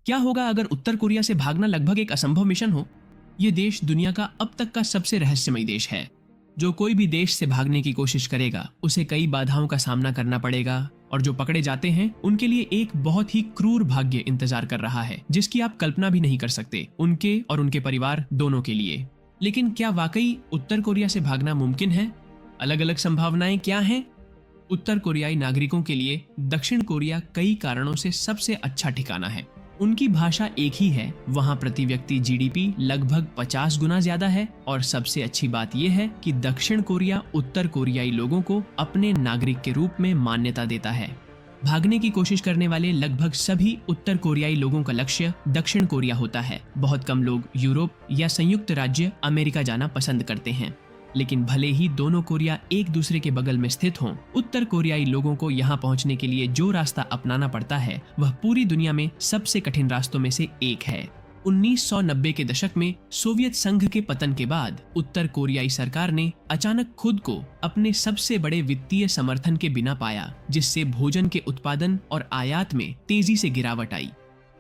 क्या होगा अगर उत्तर कोरिया से भागना लगभग एक असंभव मिशन हो? ये देश दुनिया का अब तक का सबसे रहस्यमयी देश है। जो कोई भी देश से भागने की कोशिश करेगा उसे कई बाधाओं का सामना करना पड़ेगा, और जो पकड़े जाते हैं उनके लिए एक बहुत ही क्रूर भाग्य इंतजार कर रहा है जिसकी आप कल्पना भी नहीं कर सकते, उनके और उनके परिवार दोनों के लिए। लेकिन क्या वाकई उत्तर कोरिया से भागना मुमकिन है? अलग अलग संभावनाएं क्या हैं? उत्तर कोरियाई नागरिकों के लिए दक्षिण कोरिया कई कारणों से सबसे अच्छा ठिकाना है। उनकी भाषा एक ही है, वहां प्रति व्यक्ति जीडीपी लगभग 50 गुना ज्यादा है, और सबसे अच्छी बात यह है कि दक्षिण कोरिया उत्तर कोरियाई लोगों को अपने नागरिक के रूप में मान्यता देता है। भागने की कोशिश करने वाले लगभग सभी उत्तर कोरियाई लोगों का लक्ष्य दक्षिण कोरिया होता है। बहुत कम लोग यूरोप या संयुक्त राज्य अमेरिका जाना पसंद करते हैं, लेकिन भले ही दोनों कोरिया एक दूसरे के बगल में स्थित हों, उत्तर कोरियाई लोगों को यहाँ पहुँचने के लिए जो रास्ता अपनाना पड़ता है वह पूरी दुनिया में सबसे कठिन रास्तों में से एक है। 1990 के दशक में सोवियत संघ के पतन के बाद उत्तर कोरियाई सरकार ने अचानक खुद को अपने सबसे बड़े वित्तीय समर्थन के बिना पाया, जिससे भोजन के उत्पादन और आयात में तेजी से गिरावट आई।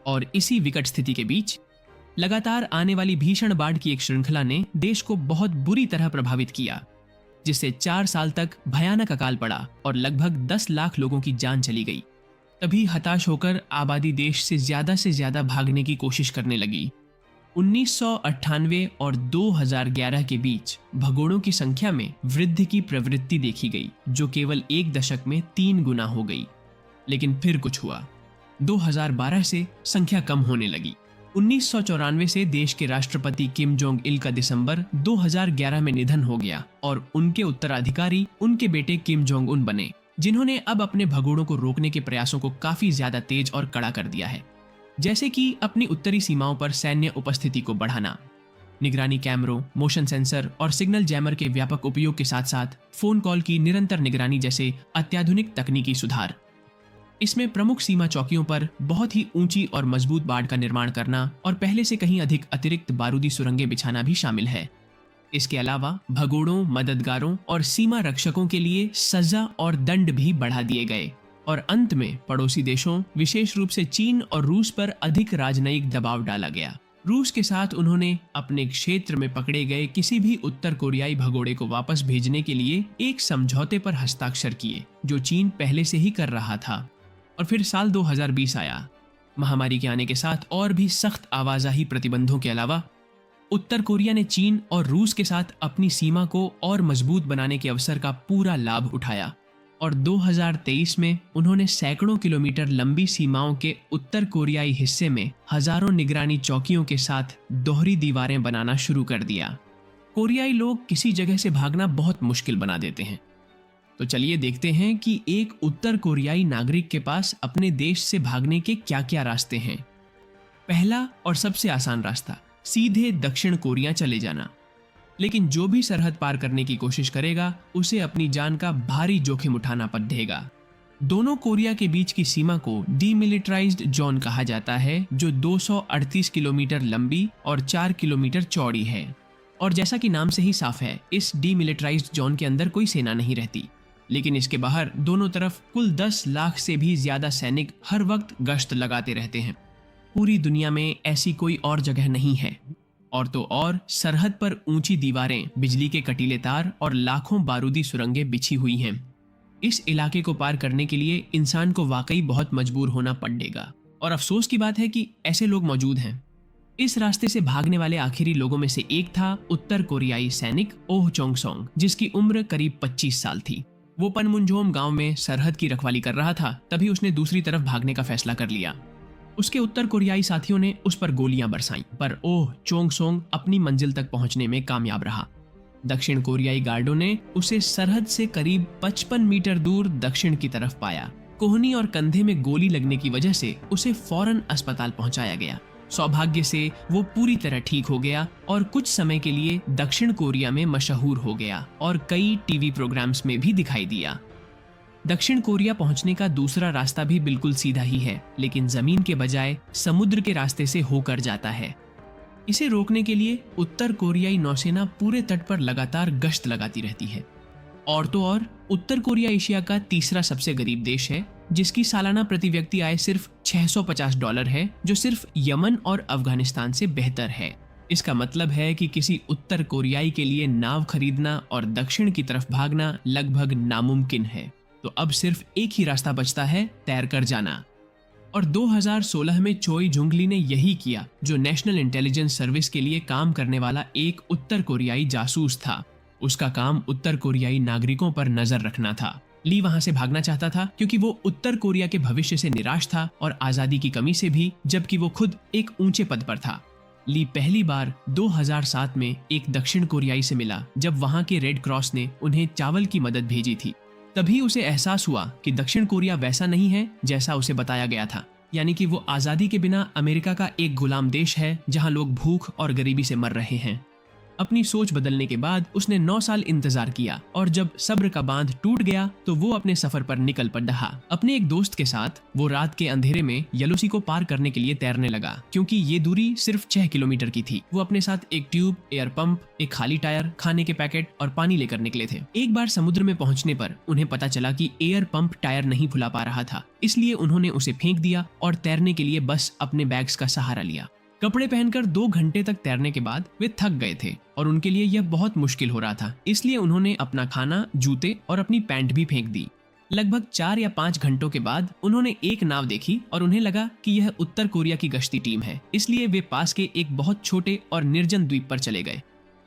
और इसी विकट स्थिति के बीच लगातार आने वाली भीषण बाढ़ की एक श्रृंखला ने देश को बहुत बुरी तरह प्रभावित किया, जिससे 4 साल तक भयानक अकाल पड़ा और लगभग 10 लाख लोगों की जान चली गई। तभी हताश होकर आबादी देश से ज्यादा भागने की कोशिश करने लगी। 1998 और 2011 के बीच भगोड़ों की संख्या में वृद्धि की प्रवृत्ति देखी गई, जो केवल एक दशक में 3 गुना हो गई। लेकिन फिर कुछ हुआ। 2012 से संख्या कम होने लगी। 1994 से देश के राष्ट्रपति किम जोंग इल का दिसंबर 2011 में निधन हो गया और उनके उत्तराधिकारी उनके बेटे किम जोंग उन बने, जिन्होंने अब अपने भगोड़ों को रोकने के प्रयासों को काफी ज्यादा तेज और कड़ा कर दिया है। जैसे कि अपनी उत्तरी सीमाओं पर सैन्य उपस्थिति को बढ़ाना, निगरानी कैमरों, मोशन सेंसर और सिग्नल जैमर के व्यापक उपयोग के साथ साथ फोन कॉल की निरंतर निगरानी जैसे अत्याधुनिक तकनीकी सुधार। इसमें प्रमुख सीमा चौकियों पर बहुत ही ऊंची और मजबूत बाड़ का निर्माण करना और पहले से कहीं अधिक अतिरिक्त बारूदी सुरंगें बिछाना भी शामिल है। इसके अलावा भगोड़ों, मददगारों और सीमा रक्षकों के लिए सजा और दंड भी बढ़ा दिए गए, और अंत में पड़ोसी देशों, विशेष रूप से चीन और रूस पर अधिक राजनयिक दबाव डाला गया। रूस के साथ उन्होंने अपने क्षेत्र में पकड़े गए किसी भी उत्तर कोरियाई भगोड़े को वापस भेजने के लिए एक समझौते पर हस्ताक्षर किए, जो चीन पहले से ही कर रहा था। और फिर साल 2020 आया। महामारी के आने के साथ और भी सख्त आवाजाही प्रतिबंधों के अलावा उत्तर कोरिया ने चीन और रूस के साथ अपनी सीमा को और मजबूत बनाने के अवसर का पूरा लाभ उठाया, और 2023 में उन्होंने सैकड़ों किलोमीटर लंबी सीमाओं के उत्तर कोरियाई हिस्से में हजारों निगरानी चौकियों के साथ दोहरी दीवारें बनाना शुरू कर दिया। कोरियाई लोग किसी जगह से भागना बहुत मुश्किल बना देते हैं। तो चलिए देखते हैं कि एक उत्तर कोरियाई नागरिक के पास अपने देश से भागने के क्या क्या रास्ते हैं। पहला और सबसे आसान रास्ता, सीधे दक्षिण कोरिया चले जाना। लेकिन जो भी सरहद पार करने की कोशिश करेगा उसे अपनी जान का भारी जोखिम उठाना पड़ेगा। दोनों कोरिया के बीच की सीमा को डीमिलिटराइज्ड जोन कहा जाता है, जो 238 किलोमीटर लंबी और 4 किलोमीटर चौड़ी है। और जैसा कि नाम से ही साफ है, इस डीमिलिटराइज्ड जोन के अंदर कोई सेना नहीं रहती, लेकिन इसके बाहर दोनों तरफ कुल 10 लाख से भी ज्यादा सैनिक हर वक्त गश्त लगाते रहते हैं। पूरी दुनिया में ऐसी कोई और जगह नहीं है। और तो और सरहद पर ऊंची दीवारें, बिजली के कटीले तार और लाखों बारूदी सुरंगें बिछी हुई हैं। इस इलाके को पार करने के लिए इंसान को वाकई बहुत मजबूर होना पड़ेगा, और अफसोस की बात है कि ऐसे लोग मौजूद हैं। इस रास्ते से भागने वाले आखिरी लोगों में से एक था उत्तर कोरियाई सैनिक ओह चोंग सोंग, जिसकी उम्र करीब 25 साल थी। वो पनमुंजोम गांव में सरहद की रखवाली कर रहा था, तभी उसने दूसरी तरफ भागने का फैसला कर लिया। उसके उत्तर कोरियाई साथियों ने उस पर गोलियां बरसाईं, पर ओह चोंग सोंग अपनी मंजिल तक पहुंचने में कामयाब रहा। दक्षिण कोरियाई गार्डों ने उसे सरहद से करीब 55 मीटर दूर दक्षिण की तरफ पाया। कोहनी और कंधे में गोली लगने की वजह से उसे फौरन अस्पताल पहुंचाया गया। सौभाग्य से वो पूरी तरह ठीक हो गया और कुछ समय के लिए दक्षिण कोरिया में मशहूर हो गया और कई टीवी प्रोग्राम्स में भी दिखाई दिया। दक्षिण कोरिया पहुंचने का दूसरा रास्ता भी बिल्कुल सीधा ही है, लेकिन जमीन के बजाय समुद्र के रास्ते से होकर जाता है। इसे रोकने के लिए उत्तर कोरियाई नौसेना पूरे तट पर लगातार गश्त लगाती रहती है। और तो और उत्तर कोरिया एशिया का तीसरा सबसे गरीब देश है, जिसकी सालाना प्रति व्यक्ति आय सिर्फ $650 है, जो सिर्फ यमन और अफगानिस्तान से बेहतर है। इसका मतलब है कि किसी उत्तर कोरियाई के लिए नाव खरीदना और दक्षिण की तरफ भागना लगभग नामुमकिन है। तो अब सिर्फ एक ही रास्ता बचता है, तैरकर जाना। और 2016 में चोई जुंगली ने यही किया, जो नेशनल इंटेलिजेंस सर्विस के लिए काम करने वाला एक उत्तर कोरियाई जासूस था। उसका काम उत्तर कोरियाई नागरिकों पर नजर रखना था। ली वहां से भागना चाहता था क्योंकि वो उत्तर कोरिया के भविष्य से निराश था और आजादी की कमी से भी, जबकि वो खुद एक ऊंचे पद पर था। ली पहली बार 2007 में एक दक्षिण कोरियाई से मिला जब वहां के रेड क्रॉस ने उन्हें चावल की मदद भेजी थी। तभी उसे एहसास हुआ कि दक्षिण कोरिया वैसा नहीं है जैसा उसे बताया गया था, यानी कि वो आजादी के बिना अमेरिका का एक गुलाम देश है जहां लोग भूख और गरीबी से मर रहे हैं। अपनी सोच बदलने के बाद उसने 9 साल इंतजार किया और जब सब्र का बांध टूट गया तो वो अपने सफर पर निकल पड़ा। अपने एक दोस्त के साथ वो रात के अंधेरे में येलोसी को पार करने के लिए तैरने लगा। क्योंकि ये दूरी सिर्फ 6 किलोमीटर की थी, वो अपने साथ एक ट्यूब, एयर पंप, एक खाली टायर, खाने के पैकेट और पानी लेकर निकले थे। एक बार समुद्र में पहुंचने पर उन्हें पता चला कि एयर पंप टायर नहीं फुला पा रहा था, इसलिए उन्होंने उसे फेंक दिया और तैरने के लिए बस अपने बैग्स का सहारा लिया। कपड़े पहनकर 2 घंटे तक तैरने के बाद वे थक गए थे और उनके लिए यह बहुत मुश्किल हो रहा था, इसलिए उन्होंने अपना खाना, जूते और अपनी पैंट भी फेंक दी। लगभग 4 या 5 घंटों के बाद उन्होंने एक नाव देखी और उन्हें लगा कि यह उत्तर कोरिया की गश्ती टीम है, इसलिए वे पास के एक बहुत छोटे और निर्जन द्वीप पर चले गए।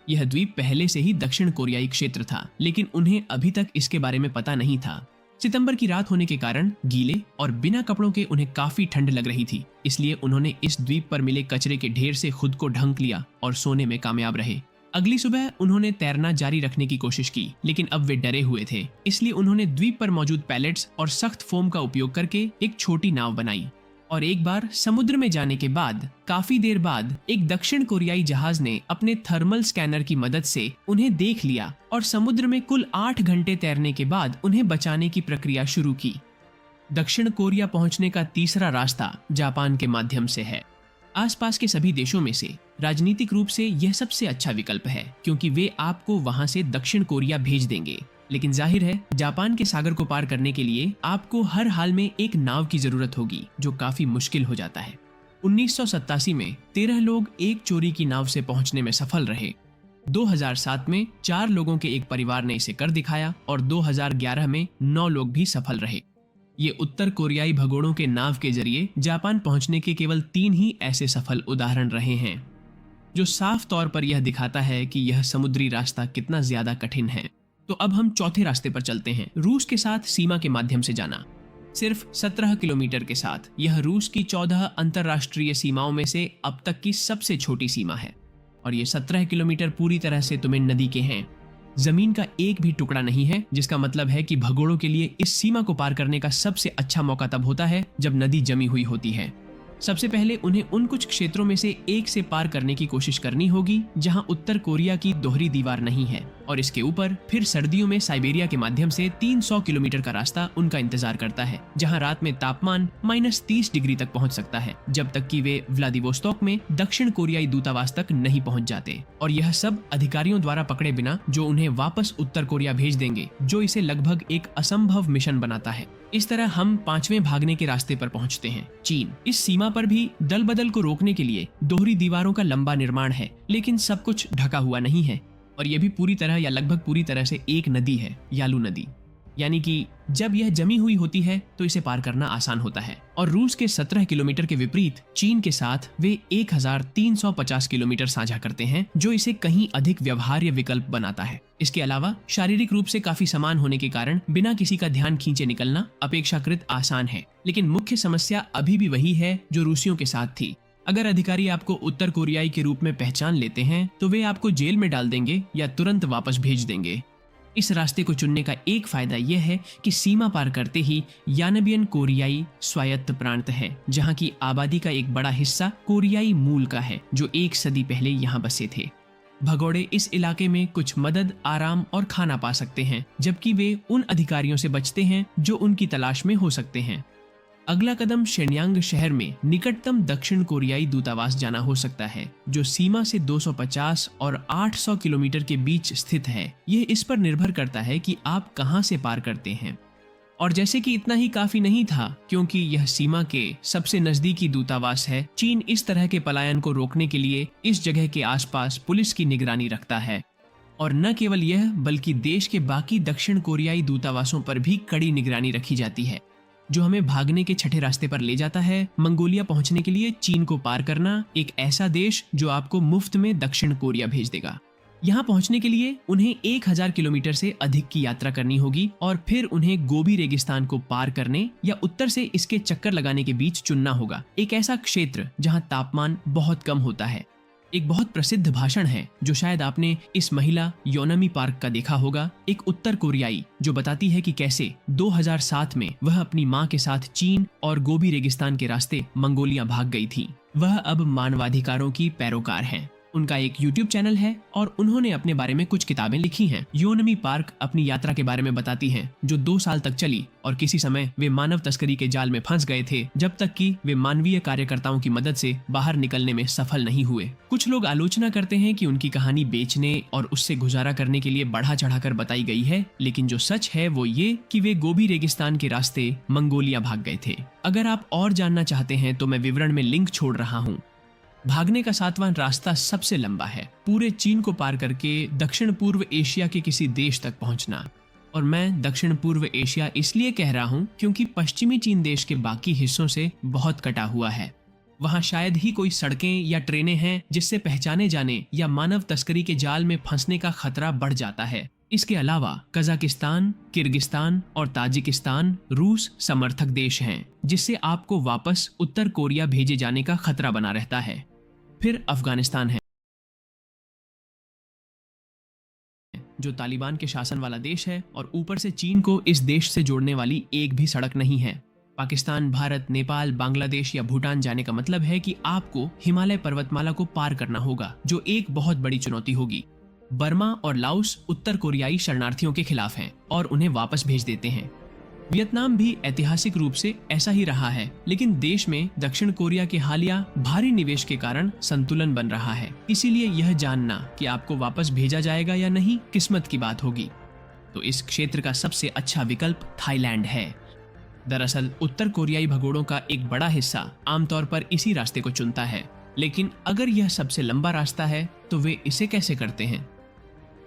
यह द्वीप पहले से ही दक्षिण कोरियाई क्षेत्र था, लेकिन उन्हें अभी तक इसके बारे में पता नहीं था। सितंबर की रात होने के कारण गीले और बिना कपड़ों के उन्हें काफी ठंड लग रही थी, इसलिए उन्होंने इस द्वीप पर मिले कचरे के ढेर से खुद को ढक लिया और सोने में कामयाब रहे। अगली सुबह उन्होंने तैरना जारी रखने की कोशिश की, लेकिन अब वे डरे हुए थे, इसलिए उन्होंने द्वीप पर मौजूद पैलेट्स और सख्त फोम का उपयोग करके एक छोटी नाव बनाई। और एक बार समुद्र में जाने के बाद काफी देर बाद एक दक्षिण कोरियाई जहाज ने अपने थर्मल स्कैनर की मदद से उन्हें देख लिया और समुद्र में कुल 8 घंटे तैरने के बाद उन्हें बचाने की प्रक्रिया शुरू की। दक्षिण कोरिया पहुंचने का तीसरा रास्ता जापान के माध्यम से है। आसपास के सभी देशों में से राजनीतिक रूप से यह सबसे अच्छा विकल्प है, क्योंकि वे आपको वहां से दक्षिण कोरिया भेज देंगे। लेकिन जाहिर है, जापान के सागर को पार करने के लिए आपको हर हाल में एक नाव की जरूरत होगी, जो काफी मुश्किल हो जाता है। 1987 में 13 लोग एक चोरी की नाव से पहुंचने में सफल रहे। 2007 में 4 लोगों के एक परिवार ने इसे कर दिखाया और 2011 में 9 लोग भी सफल रहे। ये उत्तर कोरियाई भगोड़ों के नाव के जरिए जापान पहुंचने के केवल 3 ही ऐसे सफल उदाहरण रहे हैं, जो साफ तौर पर यह दिखाता है कि यह समुद्री रास्ता कितना ज्यादा कठिन है। तो अब हम चौथे रास्ते पर चलते हैं, रूस के साथ सीमा के माध्यम से जाना। सिर्फ 17 किलोमीटर के साथ यह रूस की 14 अंतरराष्ट्रीय सीमाओं में से अब तक की सबसे छोटी सीमा है, और ये 17 किलोमीटर पूरी तरह से तुमिन नदी के हैं। जमीन का एक भी टुकड़ा नहीं है, जिसका मतलब है कि भगोड़ों के लिए इस सीमा को पार करने का सबसे अच्छा मौका तब होता है जब नदी जमी हुई होती है। सबसे पहले उन्हें उन कुछ क्षेत्रों में से एक से पार करने की कोशिश करनी होगी जहां उत्तर कोरिया की दोहरी दीवार नहीं है, और इसके ऊपर फिर सर्दियों में साइबेरिया के माध्यम से 300 किलोमीटर का रास्ता उनका इंतजार करता है, जहां रात में तापमान -30 डिग्री तक पहुंच सकता है, जब तक कि वे व्लादिवोस्तोक में दक्षिण कोरियाई दूतावास तक नहीं पहुंच जाते। और यह सब अधिकारियों द्वारा पकड़े बिना, जो उन्हें वापस उत्तर कोरिया भेज देंगे, जो इसे लगभग एक असंभव मिशन बनाता है। इस तरह हम 5वें भागने के रास्ते पर पहुंचते हैं, चीन। इस सीमा पर भी दल बदल को रोकने के लिए दोहरी दीवारों का लंबा निर्माण है, लेकिन सब कुछ ढका हुआ नहीं है, और यह भी पूरी तरह या लगभग पूरी तरह से एक नदी है, यालू नदी। यानी कि जब यह जमी हुई होती है तो इसे पार करना आसान होता है। और रूस के 17 किलोमीटर के विपरीत चीन के साथ वे 1350 किलोमीटर साझा करते हैं, जो इसे कहीं अधिक व्यवहार्य विकल्प बनाता है। इसके अलावा शारीरिक रूप से काफी समान होने के कारण बिना किसी का ध्यान खींचे निकलना अपेक्षाकृत आसान है। लेकिन मुख्य समस्या अभी भी वही है जो रूसियों के साथ थी। अगर अधिकारी आपको उत्तर कोरियाई के रूप में पहचान लेते हैं तो वे आपको जेल में डाल देंगे या तुरंत वापस भेज देंगे। इस रास्ते को चुनने का एक फायदा यह है कि सीमा पार करते ही यानबियन कोरियाई स्वायत्त प्रांत है, जहां की आबादी का एक बड़ा हिस्सा कोरियाई मूल का है, जो 1 सदी पहले यहां बसे थे। भगोड़े इस इलाके में कुछ मदद, आराम और खाना पा सकते हैं, जबकि वे उन अधिकारियों से बचते हैं जो उनकी तलाश में हो सकते हैं। अगला कदम शेन्यांग शहर में निकटतम दक्षिण कोरियाई दूतावास जाना हो सकता है, जो सीमा से 250 और 800 किलोमीटर के बीच स्थित है। यह इस पर निर्भर करता है कि आप कहां से पार करते हैं। और जैसे कि इतना ही काफी नहीं था, क्योंकि यह सीमा के सबसे नजदीकी दूतावास है, चीन इस तरह के पलायन को रोकने के लिए इस जगह के आसपास पुलिस की निगरानी रखता है। और न केवल यह, बल्कि देश के बाकी दक्षिण कोरियाई दूतावासों पर भी कड़ी निगरानी रखी जाती है, जो हमें भागने के छठे रास्ते पर ले जाता है। मंगोलिया पहुंचने के लिए चीन को पार करना, एक ऐसा देश जो आपको मुफ्त में दक्षिण कोरिया भेज देगा। यहाँ पहुंचने के लिए उन्हें 1000 किलोमीटर से अधिक की यात्रा करनी होगी और फिर उन्हें गोबी रेगिस्तान को पार करने या उत्तर से इसके चक्कर लगाने के बीच चुनना होगा, एक ऐसा क्षेत्र जहाँ तापमान बहुत कम होता है। एक बहुत प्रसिद्ध भाषण है जो शायद आपने इस महिला योनमी पार्क का देखा होगा, एक उत्तर कोरियाई जो बताती है कि कैसे 2007 में वह अपनी माँ के साथ चीन और गोबी रेगिस्तान के रास्ते मंगोलिया भाग गई थी। वह अब मानवाधिकारों की पैरोकार हैं। उनका एक YouTube चैनल है और उन्होंने अपने बारे में कुछ किताबें लिखी हैं। योनमी पार्क अपनी यात्रा के बारे में बताती हैं, जो 2 साल तक चली और किसी समय वे मानव तस्करी के जाल में फंस गए थे, जब तक कि वे मानवीय कार्यकर्ताओं की मदद से बाहर निकलने में सफल नहीं हुए। कुछ लोग आलोचना करते हैं कि उनकी कहानी बेचने और उससे गुजारा करने के लिए बढ़ा चढ़ाकर बताई गई है, लेकिन जो सच है वो ये कि वे गोबी रेगिस्तान के रास्ते मंगोलिया भाग गए थे। अगर आप और जानना चाहते हैं तो मैं विवरण में लिंक छोड़ रहा हूँ। भागने का 7वां रास्ता सबसे लंबा है, पूरे चीन को पार करके दक्षिण पूर्व एशिया के किसी देश तक पहुंचना। और मैं दक्षिण पूर्व एशिया इसलिए कह रहा हूं क्योंकि पश्चिमी चीन देश के बाकी हिस्सों से बहुत कटा हुआ है। वहां शायद ही कोई सड़कें या ट्रेनें हैं जिससे पहचाने जाने या मानव तस्करी के जाल में फंसने का खतरा बढ़ जाता है। इसके अलावा कजाकिस्तान, किर्गिस्तान और ताजिकिस्तान रूस समर्थक देश हैं, जिससे आपको वापस उत्तर कोरिया भेजे जाने का खतरा बना रहता है। फिर अफगानिस्तान है, जो तालिबान के शासन वाला देश है और ऊपर से चीन को इस देश से जोड़ने वाली एक भी सड़क नहीं है। पाकिस्तान, भारत, नेपाल, बांग्लादेश या भूटान जाने का मतलब है कि आपको हिमालय पर्वतमाला को पार करना होगा, जो एक बहुत बड़ी चुनौती होगी। बर्मा और लाओस उत्तर कोरियाई शरणार्थियों के खिलाफ हैं और उन्हें वापस भेज देते हैं। वियतनाम भी ऐतिहासिक रूप से ऐसा ही रहा है, लेकिन देश में दक्षिण कोरिया के हालिया भारी निवेश के कारण संतुलन बन रहा है। इसीलिए यह जानना कि आपको वापस भेजा जाएगा या नहीं किस्मत की बात होगी। तो इस क्षेत्र का सबसे अच्छा विकल्प थाईलैंड है। दरअसल उत्तर कोरियाई भगोड़ों का एक बड़ा हिस्सा आमतौर पर इसी रास्ते को चुनता है, लेकिन अगर यह सबसे लंबा रास्ता है तो वे इसे कैसे करते हैं?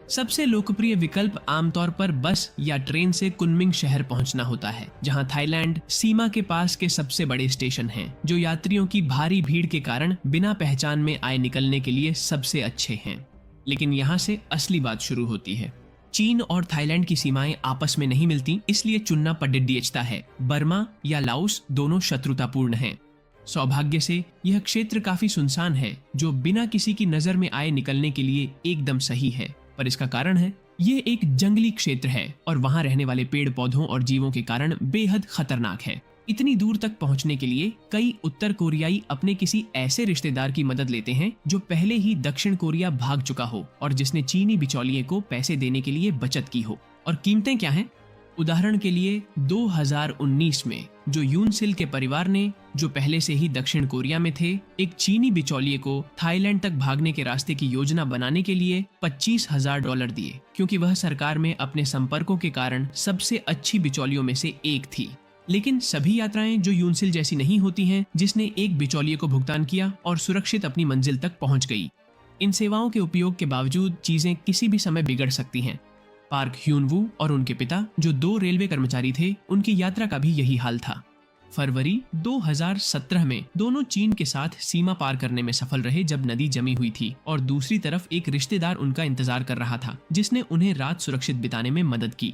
सबसे लोकप्रिय विकल्प आमतौर पर बस या ट्रेन से कुनमिंग शहर पहुंचना होता है, जहां थाईलैंड सीमा के पास के सबसे बड़े स्टेशन हैं, जो यात्रियों की भारी भीड़ के कारण बिना पहचान में आए निकलने के लिए सबसे अच्छे हैं। लेकिन यहाँ से असली बात शुरू होती है। चीन और थाईलैंड की सीमाएं आपस में नहीं मिलती, इसलिए चुनना पडिड्डियचता है। बर्मा या लाओस दोनों शत्रुतापूर्ण हैं। सौभाग्य से यह क्षेत्र काफी सुनसान है, जो बिना किसी की नजर में आए निकलने के लिए एकदम सही है। पर इसका कारण है, ये एक जंगली क्षेत्र है और वहां रहने वाले पेड़ पौधों और जीवों के कारण बेहद खतरनाक है। इतनी दूर तक पहुंचने के लिए कई उत्तर कोरियाई अपने किसी ऐसे रिश्तेदार की मदद लेते हैं जो पहले ही दक्षिण कोरिया भाग चुका हो और जिसने चीनी बिचौलिए को पैसे देने के लिए बचत की हो। और कीमतें क्या हैं? उदाहरण के लिए 2019 में जो यूनसिल के परिवार ने, जो पहले से ही दक्षिण कोरिया में थे, एक चीनी बिचौलिए को थाईलैंड तक भागने के रास्ते की योजना बनाने के लिए $25,000 दिए, क्योंकि वह सरकार में अपने संपर्कों के कारण सबसे अच्छी बिचौलियों में से एक थी। लेकिन सभी यात्राएं जो यूनसिल जैसी नहीं होती हैं, जिसने एक बिचौलिए को भुगतान किया और सुरक्षित अपनी मंजिल तक पहुंच गई। इन सेवाओं के उपयोग के बावजूद चीजें किसी भी समय बिगड़ सकती हैं। पार्क ह्यून-वू और उनके पिता, जो 2 रेलवे कर्मचारी थे, उनकी यात्रा का भी यही हाल था। फरवरी 2017 में दोनों चीन के साथ सीमा पार करने में सफल रहे, जब नदी जमी हुई थी और दूसरी तरफ एक रिश्तेदार उनका इंतजार कर रहा था, जिसने उन्हें रात सुरक्षित बिताने में मदद की।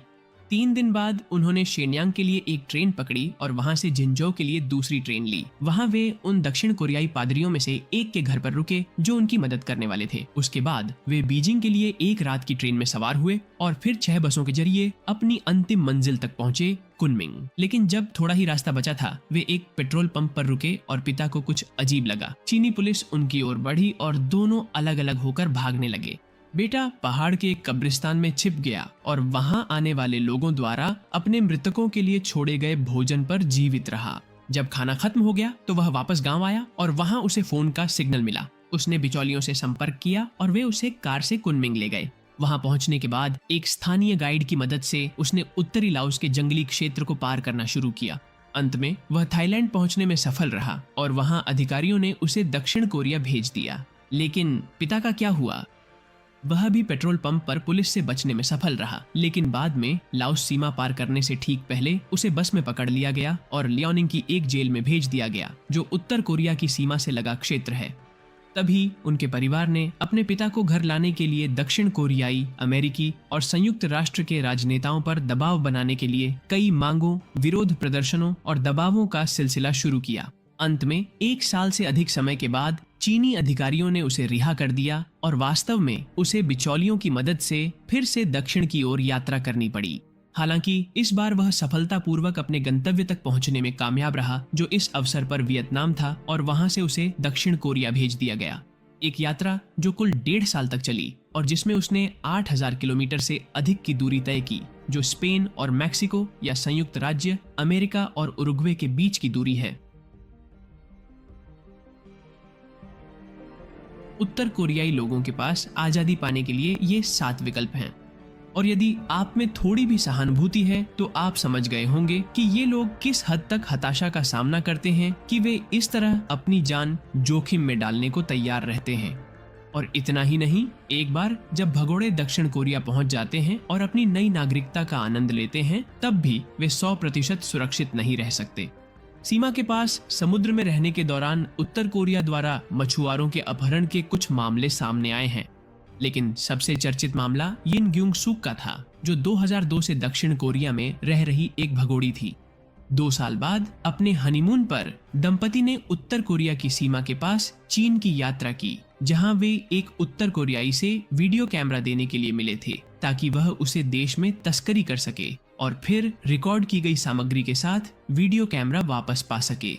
3 दिन बाद उन्होंने शेन्यांग के लिए एक ट्रेन पकड़ी और वहां से जिंजो के लिए दूसरी ट्रेन ली। वहां वे उन दक्षिण कोरियाई पादरियों में से एक के घर पर रुके जो उनकी मदद करने वाले थे। उसके बाद वे बीजिंग के लिए एक रात की ट्रेन में सवार हुए और फिर 6 बसों के जरिए अपनी अंतिम मंजिल तक पहुंचे, कुनमिंग। लेकिन जब थोड़ा ही रास्ता बचा था, वे एक पेट्रोल पंप पर रुके और पिता को कुछ अजीब लगा। चीनी पुलिस उनकी ओर बढ़ी और दोनों अलग अलग होकर भागने लगे। बेटा पहाड़ के एक कब्रिस्तान में छिप गया और वहां आने वाले लोगों द्वारा अपने मृतकों के लिए छोड़े गए भोजन पर जीवित रहा। जब खाना खत्म हो गया तो वह वापस गांव आया और वहां उसे फोन का सिग्नल मिला। उसने बिचौलियों से संपर्क किया और वे उसे कार से कुनमिंग ले गए। वहां पहुंचने के बाद एक स्थानीय गाइड की मदद से उसने उत्तरी लाओस के जंगली क्षेत्र को पार करना शुरू किया। अंत में वह थाईलैंड पहुंचने में सफल रहा और वहां अधिकारियों ने उसे दक्षिण कोरिया भेज दिया। लेकिन पिता का क्या हुआ? वह भी पेट्रोल पंप पर पुलिस से बचने में सफल रहा, लेकिन बाद में लाओस सीमा पार करने से ठीक पहले उसे बस में पकड़ लिया गया और लियोनिंग की एक जेल में भेज दिया गया, जो उत्तर कोरिया की सीमा से लगा क्षेत्र है। तभी उनके परिवार ने अपने पिता को घर लाने के लिए दक्षिण कोरियाई, अमेरिकी और संयुक्त राष्ट्र के राजनेताओं पर दबाव बनाने के लिए कई मांगों, विरोध प्रदर्शनों और दबावों का सिलसिला शुरू किया। अंत में 1 साल से अधिक समय के बाद चीनी अधिकारियों ने उसे रिहा कर दिया और वास्तव में उसे बिचौलियों की मदद से फिर से दक्षिण की ओर यात्रा करनी पड़ी। हालांकि इस बार वह सफलतापूर्वक अपने गंतव्य तक पहुंचने में कामयाब रहा, जो इस अवसर पर वियतनाम था, और वहां से उसे दक्षिण कोरिया भेज दिया गया। एक यात्रा जो कुल 1.5 साल तक चली और जिसमें उसने 8000 किलोमीटर से अधिक की दूरी तय की, जो स्पेन और मैक्सिको या संयुक्त राज्य अमेरिका और उरुग्वे के बीच की दूरी है। उत्तर कोरियाई लोगों के पास आजादी पाने के लिए ये 7 विकल्प हैं, और यदि आप में थोड़ी भी सहानुभूति है तो आप समझ गए होंगे कि ये लोग किस हद तक हताशा का सामना करते हैं कि वे इस तरह अपनी जान जोखिम में डालने को तैयार रहते हैं। और इतना ही नहीं, एक बार जब भगोड़े दक्षिण कोरिया पहुंच जाते हैं और अपनी नई नागरिकता का आनंद लेते हैं, तब भी वे 100% सुरक्षित नहीं रह सकते। सीमा के पास समुद्र में रहने के दौरान उत्तर कोरिया द्वारा मछुआरों के अपहरण के कुछ मामले सामने आए हैं, लेकिन सबसे चर्चित मामला यिन ग्युंग सूक का था, जो 2002 से दक्षिण कोरिया में रह रही एक भगोड़ी थी। 2 साल बाद अपने हनीमून पर दंपति ने उत्तर कोरिया की सीमा के पास चीन की यात्रा की, जहां वे एक उत्तर कोरियाई से वीडियो कैमरा देने के लिए मिले थे, ताकि वह उसे देश में तस्करी कर सके और फिर रिकॉर्ड की गई सामग्री के साथ वीडियो कैमरा वापस पा सके।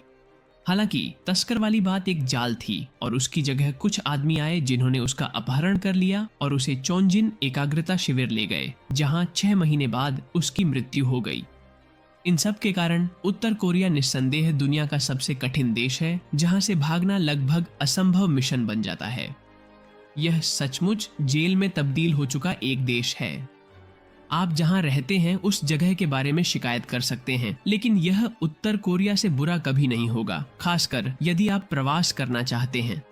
हालांकि तस्कर वाली बात एक जाल थी और उसकी जगह कुछ आदमी आए जिन्होंने उसका अपहरण कर लिया और उसे चोंजिन एकाग्रता शिविर ले गए, जहां 6 महीने बाद उसकी मृत्यु हो गई। इन सब के कारण उत्तर कोरिया निस्संदेह दुनिया का सबसे कठिन देश है, जहां से भागना लगभग असंभव मिशन बन जाता है। यह सचमुच जेल में तब्दील हो चुका एक देश है। आप जहां रहते हैं उस जगह के बारे में शिकायत कर सकते हैं, लेकिन यह उत्तर कोरिया से बुरा कभी नहीं होगा, खासकर यदि आप प्रवास करना चाहते हैं।